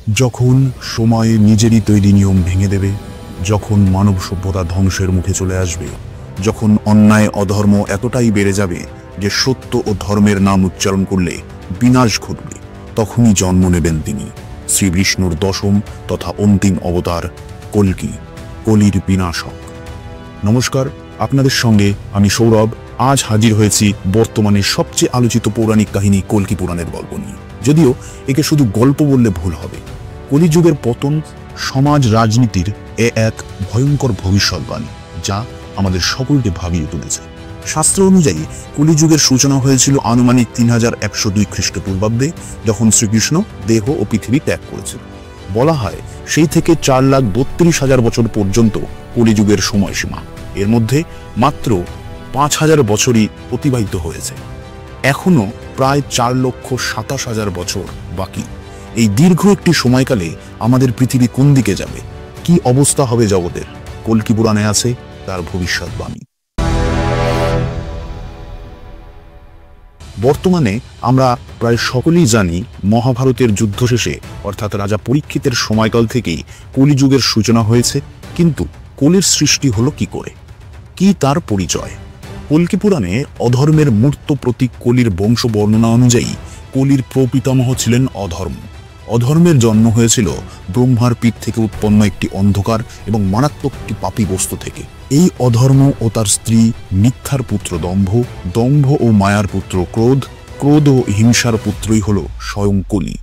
যখন সময় নিজেরই তৈরি নিয়ম ভেঙে দেবে, যখন মানব সভ্যতা ধ্বংসের মুখে চলে আসবে, যখন অন্যায় অধর্ম এতটাই বেড়ে যাবে যে সত্য ও ধর্মের নাম উচ্চারণ করলে বিনাশ ঘটবে, তখনই জন্ম নেবেন তিনি, শ্রীবিষ্ণুর দশম তথা অন্তিম অবতার কল্কি, কলির বিনাশক। নমস্কার, আপনাদের সঙ্গে আমি সৌরভ। আজ হাজির হয়েছি বর্তমানে সবচেয়ে আলোচিত পৌরাণিক কাহিনী কল্কি পুরাণের গল্প নিয়ে। যদিও একে শুধু গল্প বললে ভুল হবে। কলিযুগের পতন সমাজ রাজনীতির এক ভয়ঙ্কর ভবিষ্যৎবাণী, যা আমাদের সকলকে ভাবিয়ে তুলেছে। শাস্ত্র অনুযায়ী কলিযুগের সূচনা হয়েছিল আনুমানিক 3102 খ্রিস্টপূর্বাব্দে, যখন শ্রীকৃষ্ণ দেহ ও পৃথিবী ত্যাগ করেছিল। বলা হয় সেই থেকে 4,32,000 বছর পর্যন্ত কলিযুগের সময়সীমা। এর মধ্যে মাত্র 5,000 বছরই অতিবাহিত হয়েছে। এখনো প্রায় 4,27,000 বছর বাকি। এই দীর্ঘ একটি সময়কালে আমাদের পৃথিবী কোন দিকে যাবে, কি অবস্থা হবে জগতের, কল্কি পুরাণে আছে তার ভবিষ্যৎবাণী। বর্তমানে আমরা প্রায় সকলেই জানি, মহাভারতের যুদ্ধ শেষে অর্থাৎ রাজা পরীক্ষিতের সময়কাল থেকেই কলিযুগের সূচনা হয়েছে। কিন্তু কলির সৃষ্টি হলো কি করে, কি তার পরিচয়? কল্কি পুরাণে অধর্মের মূর্ত প্রতীক কলির বংশ বর্ণনা অনুযায়ী কলির প্রপিতামহ ছিলেন অধর্ম। অধর্মের জন্ম হয়েছিল ব্রহ্মার পিঠ থেকে উৎপন্ন একটি অন্ধকার এবং মারাত্মক একটি পাপী বস্তু থেকে। এই অধর্ম ও তার স্ত্রী মিথ্যার পুত্র দম্ভ, দম্ভ ও মায়ার পুত্র ক্রোধ, ক্রোধ ও হিংসার পুত্রই হল স্বয়ং কলি।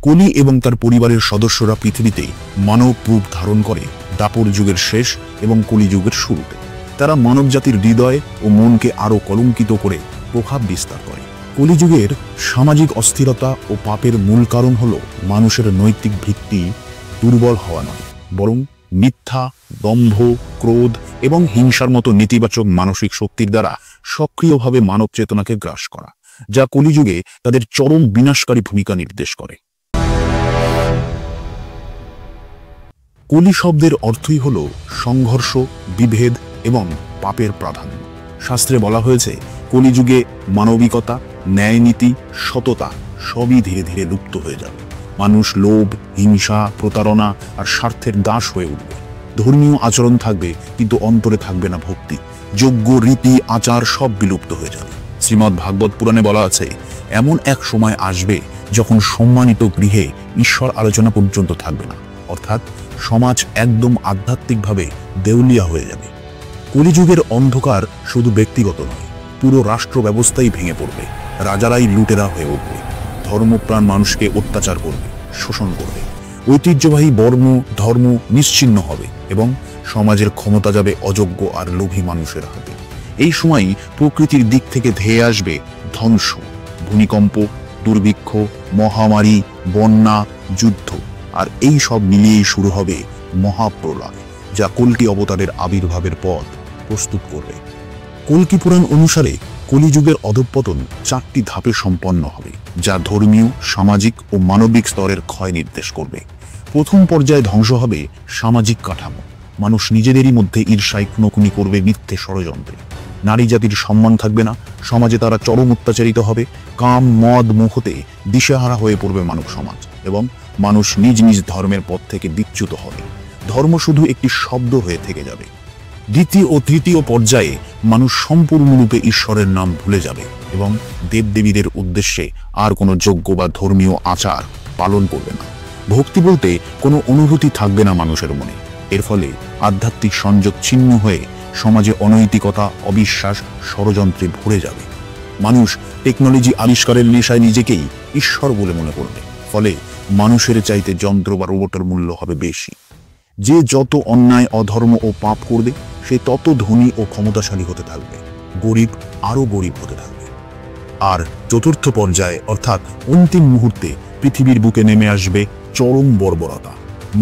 কলি এবং তার পরিবারের সদস্যরা পৃথিবীতে মানব রূপ ধারণ করে দাপর যুগের শেষ এবং কলিযুগের শুরুতে। তারা মানব জাতির হৃদয় ও মনকে আরো কলঙ্কিত করে প্রভাব বিস্তার করে। কলিযুগের সামাজিক অস্থিরতা ও পাপের মূল কারণ হল মানুষের নৈতিক ভিত্তি দুর্বল হওয়া নয়, বরং মিথ্যা, দম্ভ, ক্রোধ এবং হিংসার মতো নেতিবাচক মানসিক শক্তির দ্বারা সক্রিয়ভাবে মানব চেতনাকে গ্রাস করা, যা কলিযুগে তাদের চরম বিনাশকারী ভূমিকা নির্দেশ করে। কলি শব্দের অর্থই হল সংঘর্ষ, বিভেদ এবং পাপের প্রাধান্য। শাস্ত্রে বলা হয়েছে কলিযুগে মানবিকতা, ন্যায়নীতি, সততা সবই ধীরে ধীরে লুপ্ত হয়ে যাবে। মানুষ লোভ, হিংসা, প্রতারণা আর স্বার্থের দাস হয়ে উঠবে। ধর্মীয় আচরণ থাকবে কিন্তু অন্তরে থাকবে না ভক্তি। যজ্ঞ, রীতি, আচার সব বিলুপ্ত হয়ে যাবে। শ্রীমদ্ ভাগবত পুরাণে বলা আছে, এমন এক সময় আসবে যখন সম্মানিত গৃহে ঈশ্বর আলোচনা পর্যন্ত থাকবে না, অর্থাৎ সমাজ একদম আধ্যাত্মিকভাবে দেউলিয়া হয়ে যাবে। কলিযুগের অন্ধকার শুধু ব্যক্তিগত নয়, পুরো রাষ্ট্র ব্যবস্থাই ভেঙে পড়বে। রাজারাই লুটেরা হয়ে উঠবে, ধর্মপ্রাণ মানুষকে অত্যাচার করবে, শোষণ করবে। ঐতিহ্যবাহী বর্ণ ধর্ম নিশ্চিহ্ন হবে এবং সমাজের ক্ষমতা যাবে অযোগ্য আর লোভী মানুষের হাতে। এই সময়ই প্রকৃতির দিক থেকে ধেয়ে আসবে ধ্বংস, ভূমিকম্প, দুর্ভিক্ষ, মহামারী, বন্যা, যুদ্ধ, আর এই সব মিলিয়েই শুরু হবে মহাপ্রলয়, যা কল্কি অবতারের আবির্ভাবের পথ প্রস্তুত করবে। কল্কি পুরাণ অনুসারে কলিযুগের অধঃপতন 4টি ধাপে সম্পন্ন হবে, যা ধর্মীয়, সামাজিক ও মানবিক স্তরের ক্ষয় নির্দেশ করবে। প্রথম পর্যায়ে ধ্বংস হবে সামাজিক কাঠামো। মানুষ নিজেদেরই মধ্যে ঈর্ষায় খুনোখুনি করবে মিথ্যে ষড়যন্ত্রে। নারী জাতির সম্মান থাকবে না, সমাজে তারা চরম অত্যাচারিত হবে। কাম, মদ, মোহতে দিশেহারা হয়ে পড়বে মানব সমাজ এবং মানুষ নিজ নিজ ধর্মের পথ থেকে বিচ্যুত হবে। ধর্ম শুধু একটি শব্দ হয়ে থেকে যাবে। দ্বিতীয় ও তৃতীয় পর্যায়ে মানুষ সম্পূর্ণরূপে ঈশ্বরের নাম ভুলে যাবে এবং দেবদেবীদের উদ্দেশ্যে আর কোনো যজ্ঞ বা ধর্মীয় আচার পালন করবে না। ভক্তি বলতে কোনো অনুভূতি থাকবে না মানুষের মনে। এর ফলে আধ্যাত্মিক সংযোগ ছিন্ন হয়ে সমাজে অনৈতিকতা, অবিশ্বাস, ষড়যন্ত্রে ভরে যাবে। মানুষ টেকনোলজি আবিষ্কারের নেশায় নিজেকেই ঈশ্বর বলে মনে করবে। ফলে মানুষের চাইতে যন্ত্র বা রোবটের মূল্য হবে বেশি। যে যত অন্যায়, অধর্ম ও পাপ করবে, সে তত ধনী ও ক্ষমতাশালী হতে থাকবে। গরিব আরো গরিব হতে থাকবে। আর চতুর্থ পর্যায়ে অর্থাৎ অন্তিম মুহূর্তে পৃথিবীর বুকে নেমে আসবে চরম বর্বরতা।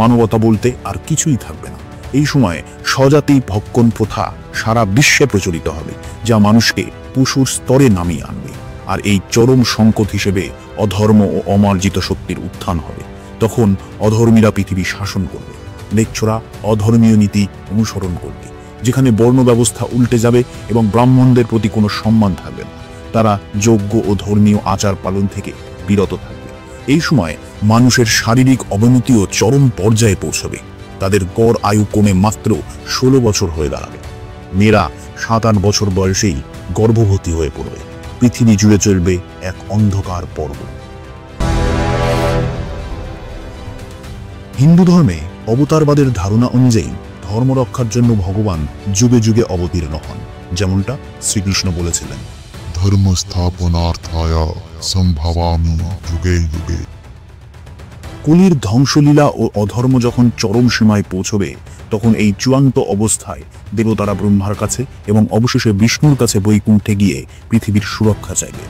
মানবতা বলতে আর কিছুই থাকবে না। এই সময়ে স্বজাতি ভক্ষণ প্রথা সারা বিশ্বে প্রচলিত হবে, যা মানুষকে পশুর স্তরে নামিয়ে আনবে। আর এই চরম সংকট হিসেবে অধর্ম ও অমার্জিত শক্তির উত্থান হবে। তখন অধর্মীরা পৃথিবী শাসন করবে। লেচ্ছরা অধর্মীয় নীতি অনুসরণ করবে, যেখানে বর্ণ ব্যবস্থা উল্টে যাবে এবং ব্রাহ্মণদের প্রতি কোনো সম্মান থাকবে না। তারা যজ্ঞ ও ধর্মীয় আচার পালন থেকে বিরত থাকবে। এই সময় মানুষের শারীরিক অবনতিও চরম পর্যায়ে পৌঁছবে। তাদের গড় আয়ু কমে মাত্র 16 বছর হয়ে দাঁড়াবে। মেয়েরা 7-8 বছর বয়সেই গর্ভবতী হয়ে পড়বে। পৃথিবী জুড়ে চলবে এক অন্ধকার পর্ব। হিন্দু ধর্মে অবতারবাদের ধারণা অনুযায়ী ধর্ম রক্ষার জন্য ভগবান যুগে যুগে অবতীর্ণ হন, যেমনটা শ্রীকৃষ্ণ বলেছিলেন, ধর্ম স্থাপনার্থায় সম্ভবামি যুগে যুগে। কলির ধ্বংসলীলা ও অধর্ম যখন চরম সীমায় পৌঁছবে, তখন এই চূড়ান্ত অবস্থায় দেবতারা ব্রহ্মার কাছে এবং অবশেষে বিষ্ণুর কাছে বৈকুণ্ঠে গিয়ে পৃথিবীর সুরক্ষা চাইবে।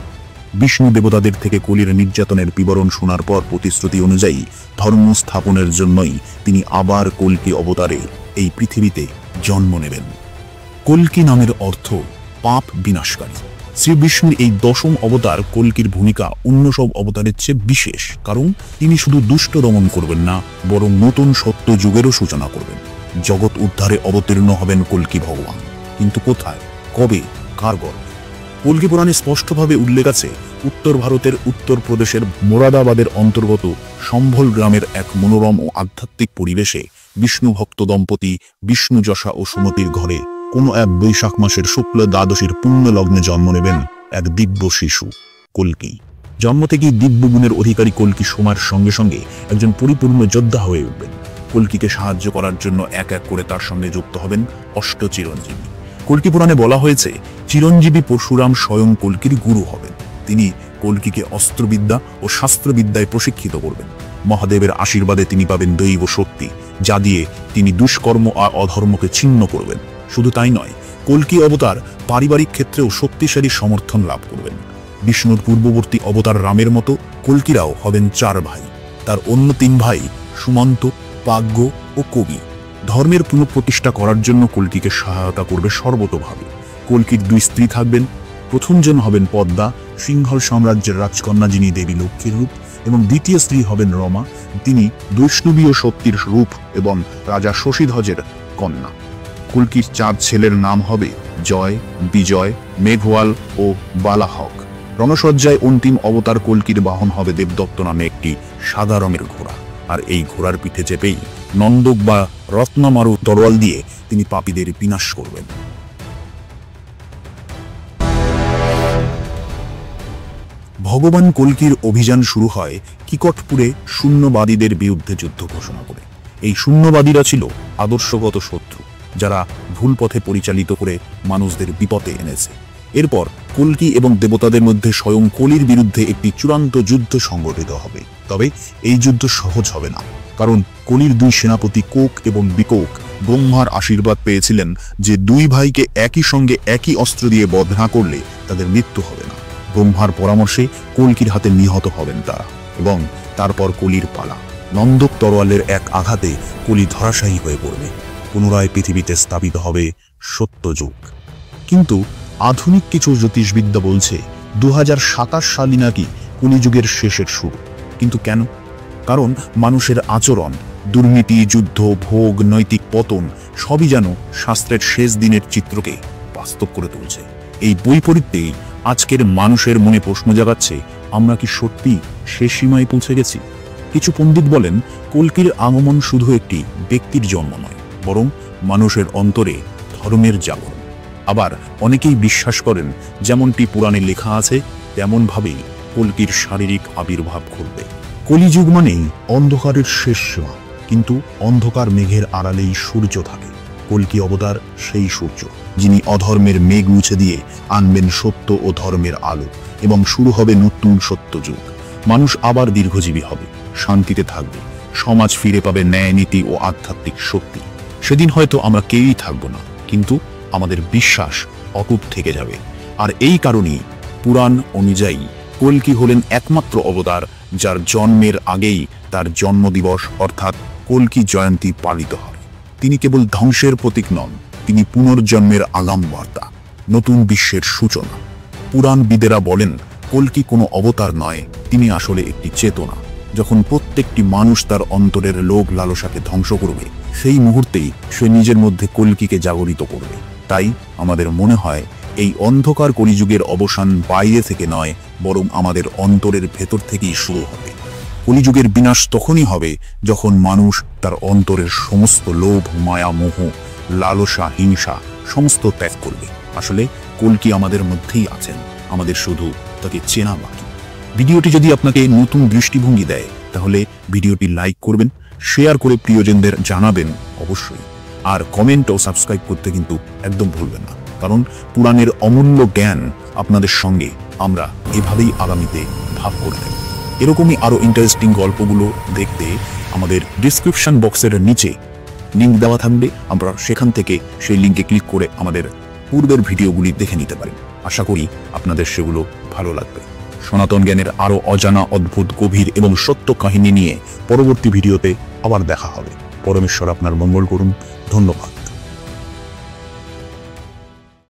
বিষ্ণু দেবতাদের থেকে কলির নির্যাতনের বিবরণ শোনার পর প্রতিশ্রুতি অনুযায়ী ধর্ম স্থাপনের জন্যই তিনি আবার কল্কি অবতারে এই পৃথিবীতে জন্ম নেবেন। কল্কি নামের অর্থ পাপ বিনাশকারী। শ্রী বিষ্ণুর এই 10ম অবতার কল্কির ভূমিকা অন্য সব অবতারের চেয়ে বিশেষ, কারণ তিনি শুধু দুষ্ট দমন করবেন না, বরং নতুন সত্য যুগেরও সূচনা করবেন। জগৎ উদ্ধারে অবতীর্ণ হবেন কল্কি ভগবান। কিন্তু কোথায়, কবে, কার গর্ভে? কল্কি পুরাণে স্পষ্টভাবে উল্লেখ আছে, উত্তর ভারতের উত্তরপ্রদেশের মোরাদাবাদের অন্তর্গত সম্ভল গ্রামের এক মনোরম ও আধ্যাত্মিক পরিবেশে বিষ্ণু ভক্ত দম্পতি বিষ্ণু যশা ও সুমতির ঘরে কোনো এক বৈশাখ মাসের শুক্ল দ্বাদশীর পুণ্য লগ্নে জন্ম নেবেন এক দিব্য শিশু কল্কি। জন্ম থেকেই দিব্য গুণের অধিকারী কল্কি সময়ের সঙ্গে সঙ্গে একজন পরিপূর্ণ যোদ্ধা হয়ে উঠবেন। কল্কিকে সাহায্য করার জন্য এক এক করে তার সঙ্গে যুক্ত হবেন 8 চিরঞ্জীবী। কল্কি পুরাণে বলা হয়েছে, চিরঞ্জীবী পরশুরাম স্বয়ং কল্কির গুরু হবেন। তিনি কল্কিকে অস্ত্রবিদ্যা ও শাস্ত্রবিদ্যায় প্রশিক্ষিত করবেন। মহাদেবের আশীর্বাদে তিনি পাবেন দৈব শক্তি, যা দিয়ে তিনি দুষ্কর্ম আর অধর্মকে ছিন্ন করবেন। শুধু তাই নয়, কল্কি অবতার পারিবারিক ক্ষেত্রেও শক্তিশালী সমর্থন লাভ করবেন। বিষ্ণুর পূর্ববর্তী অবতার রামের মতো কল্কিরাও হবেন 4 ভাই। তার অন্য 3 ভাই সুমন্ত, পাগ্য ও কবি। ধর্মের পুনঃপ্রতিষ্ঠা করার জন্য কল্কিকে সহায়তা করবে সর্বতোভাবে। কল্কির 2 স্ত্রী থাকবেন। প্রথমজন হবেন পদ্মা, সিংহল সাম্রাজ্যের রাজকন্যা, যিনি দেবী লক্ষ্মীর রূপ, এবং দ্বিতীয় স্ত্রী হবেন রমা, তিনি বৈষ্ণবীয় শক্তির রূপ এবং রাজা শশীধ্বজের কন্যা। কল্কির 4 ছেলের নাম হবে জয়, বিজয়, মেঘওয়াল ও বালাহক। রণসজ্জায় অন্তিম অবতার কল্কির বাহন হবে দেবদত্ত নামে একটি সাদা রঙের ঘোড়া, আর এই ঘোড়ার পিঠে চেপেই নন্দক বা রত্নমারু তরোয়াল দিয়ে তিনি পাপীদের বিনাশ করবেন। ভগবান কল্কির অভিযান শুরু হয় কিকটপুরে শূন্যবাদীদের বিরুদ্ধে যুদ্ধ ঘোষণা করে। এই শূন্যবাদীরা ছিল আদর্শগত শত্রু, যারা ভুল পথে পরিচালিত করে মানুষদের বিপদে এনেছে। এরপর কল্কি এবং দেবতাদের মধ্যে স্বয়ং কলির বিরুদ্ধে একটি চূড়ান্ত যুদ্ধ সংগঠিত হবে। তবে এই যুদ্ধ সহজ হবে না, কারণ কলির 2 সেনাপতি কোক এবং বিকোক ব্রহ্মার আশীর্বাদ পেয়েছিলেন যে 2 ভাইকে একই সঙ্গে একই অস্ত্র দিয়ে বধ না করলে তাদের মৃত্যু হবে না। ব্রহ্মার পরামর্শে কল্কির হাতে নিহত হবেন তারা, এবং তারপর কলির পালা। নন্দক তরোয়ালের এক আঘাতে কলি ধরাশায়ী হয়ে পড়বে। পুনরায় পৃথিবীতে স্থাপিত হবে সত্যযুগ। কিন্তু আধুনিক কিছু জ্যোতিষবিদ্যা বলছে 2027 সালই নাকি কলিযুগের শেষের শুরু। কিন্তু কেন? কারণ মানুষের আচরণ, দুর্নীতি, যুদ্ধ, ভোগ, নৈতিক পতন সবই যেন শাস্ত্রের শেষ দিনের চিত্রকে বাস্তব করে তুলছে। এই বৈপরীত্যেই আজকের মানুষের মনে প্রশ্ন জাগাচ্ছে, আমরা কি সত্যি শেষ সীমায় পৌঁছে গেছি? কিছু পণ্ডিত বলেন, কল্কির আগমন শুধু একটি ব্যক্তির জন্ম নয়, বরং মানুষের অন্তরে ধর্মের জাগরণ। আবার অনেকেই বিশ্বাস করেন, যেমনটি পুরাণে লেখা আছে তেমনভাবেই কল্কির শারীরিক আবির্ভাব ঘটবে। কলিযুগ মানেই অন্ধকারের শেষ সীমা, কিন্তু অন্ধকার মেঘের আড়ালেই সূর্য থাকে। কল্কি অবতার সেই সূর্য, যিনি অধর্মের মেঘ মুছে দিয়ে আনবেন সত্য ও ধর্মের আলো, এবং শুরু হবে নতুন সত্যযুগ। মানুষ আবার দীর্ঘজীবী হবে, শান্তিতে থাকবে, সমাজ ফিরে পাবে ন্যায়, নীতি ও আধ্যাত্মিক শক্তি। সেদিন হয়তো আমরা কেউই থাকবো না, কিন্তু আমাদের বিশ্বাস অটুট থেকে যাবে। আর এই কারণেই পুরাণ অনুযায়ী কল্কি হলেন একমাত্র অবতার যার জন্মের আগেই তার জন্মদিবস অর্থাৎ কল্কি জয়ন্তী পালিত হয়। তিনি কেবল ধ্বংসের প্রতীক নন, তিনি পুনর্জন্মের আগাম বার্তা, নতুন বিশ্বের সূচনা। পুরাণবিদেরা বলেন, কল্কি কোনো অবতার নয়, তিনি আসলে একটি চেতনা। যখন প্রত্যেকটি মানুষ তার অন্তরের লোভ লালসাকে ধ্বংস করবে, সেই মুহূর্তেই সে নিজের মধ্যে কল্কিকে জাগরিত করবে। তাই আমাদের মনে হয় এই অন্ধকার কলিযুগের অবসান বাইরে থেকে নয়, বরং আমাদের অন্তরের ভেতর থেকেই শুরু হবে। কলিযুগের বিনাশ তখনই হবে যখন মানুষ তার অন্তরের সমস্ত লোভ, মায়া, মোহ, লালসা, হিংসা সমস্ত ত্যাগ করবে। আসলে কল্কি আমাদের মধ্যেই আছেন, আমাদের শুধু তাকে চেনা বাকি। ভিডিওটি যদি আপনাকে নতুন দৃষ্টিভঙ্গি দেয় তাহলে ভিডিওটি লাইক করবেন, শেয়ার করে প্রিয়জনদের জানাবেন অবশ্যই। আর কমেন্ট ও সাবস্ক্রাইব করতে কিন্তু একদম ভুলবেন না, কারণ পুরাণের অমূল্য জ্ঞান আপনাদের সঙ্গে আমরা এভাবেই আগামীতে ভাগ করে নেব। এরকমই আরও ইন্টারেস্টিং গল্পগুলো দেখতে আমাদের ডিসক্রিপশন বক্সের নিচে লিঙ্ক দেওয়া থাকবে, আমরা সেখান থেকে সেই লিঙ্কে ক্লিক করে আমাদের পূর্বের ভিডিওগুলি দেখে নিতে পারেন। আশা করি আপনাদের সেগুলো ভালো লাগবে। সনাতন জ্ঞানের আরও অজানা, অদ্ভুত, গভীর এবং সত্য কাহিনী নিয়ে পরবর্তী ভিডিওতে আবার দেখা হবে। পরমেশ্বর আপনার মঙ্গল করুন। ধন্যবাদ।